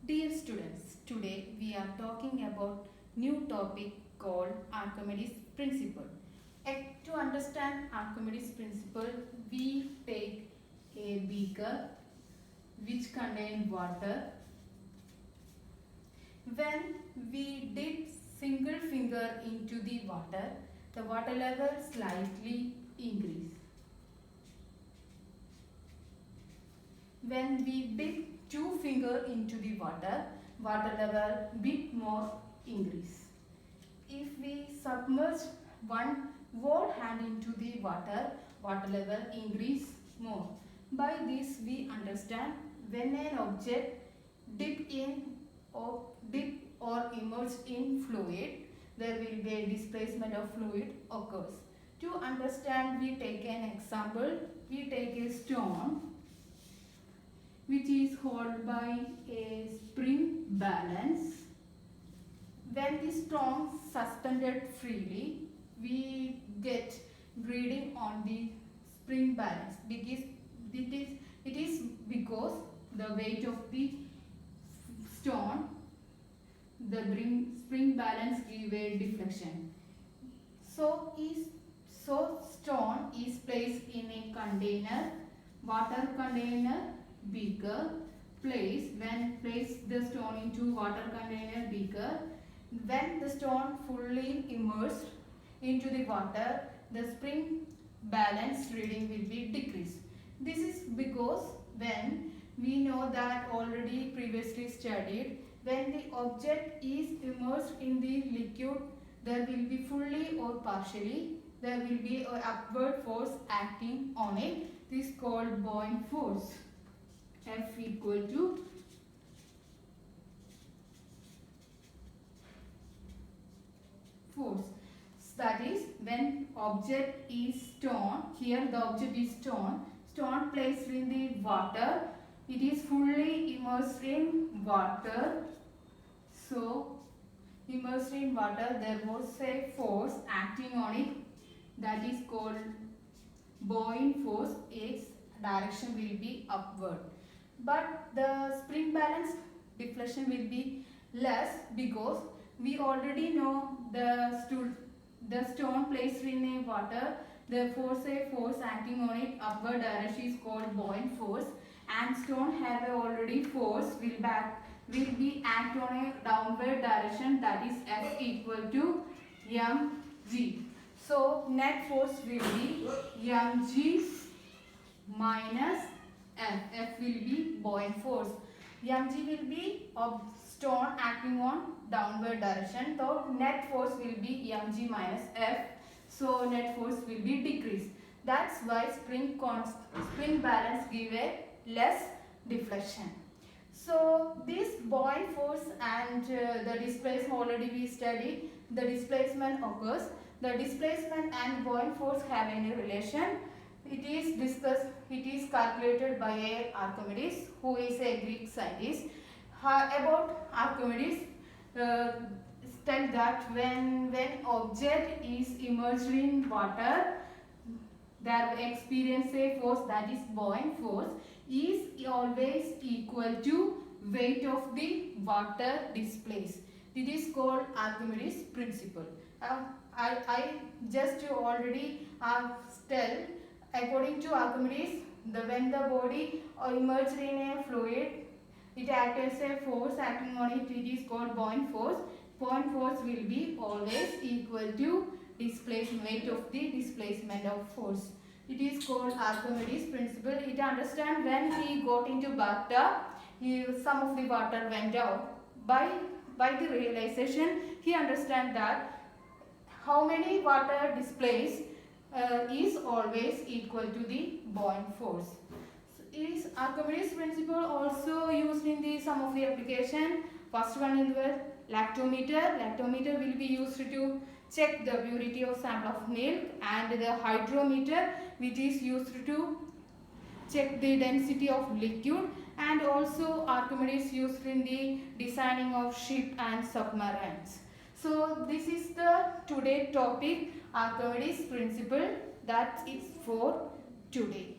Dear students, today we are talking about new topic called Archimedes principle. To understand Archimedes principle, we take a beaker which contains water. When we dip single finger into the water level slightly increase. When we dip two finger into the water level bit more increase. If we submerge one whole hand into the water level increase more. By this we understand when an object dip or immerse in fluid, there will be a displacement of fluid occurs. To understand, we take an example. We take a stone which is held by a spring balance. When the stone suspended freely, we get reading on the spring balance because it is because the weight of the stone, the spring balance give a deflection. So stone is placed in a container, water container, beaker. Place the stone into water container beaker. When the stone fully immersed into the water, the spring balance reading will be decreased. This is because when we know that already previously studied, when the object is immersed in the liquid, there will be fully or partially, there will be an upward force acting on it. This is called buoyant force. F equal to force. That is, when object is stone, here the object is stone placed in the water, it is fully immersed in water. So, immersed in water, there was a force acting on it, that is called buoyant force. Its direction will be upward. But the spring balance deflection will be less because we already know the stone placed in a water, the force acting on it upward direction is called buoyant force, and stone have already force will be act on a downward direction, that is F equal to mg. So net force will be mg minus F. F will be buoyant force. mg will be of stone acting on downward direction. So net force will be mg minus F. So net force will be decreased. That's why spring balance give a less deflection. So this buoyant force and the displacement already we studied. The displacement occurs. The displacement and buoyant force have any relation. It is discussed. It is calculated by Archimedes, who is a Greek scientist. About Archimedes, tell that when object is immersed in water, there experience a force, that is buoyant force, is always equal to weight of the water displaced. It is called Archimedes principle. I just already tell. According to Archimedes, when the body immersed in a fluid, it acts as a force acting on it. It is called buoyant force. Buoyant force will be always equal to weight of the displacement of force. It is called Archimedes principle. It understands when he got into bathtub, some of the water went out. By the realization, he understands that how many water displaced is always equal to the buoyant force. So, is Archimedes principle also used in the some of the application? First one is the lactometer. Lactometer will be used to check the purity of sample of milk, and the hydrometer, which is used to check the density of liquid, and also Archimedes used in the designing of ship and submarines. So this is the today topic, Archimedes principle, that is for today.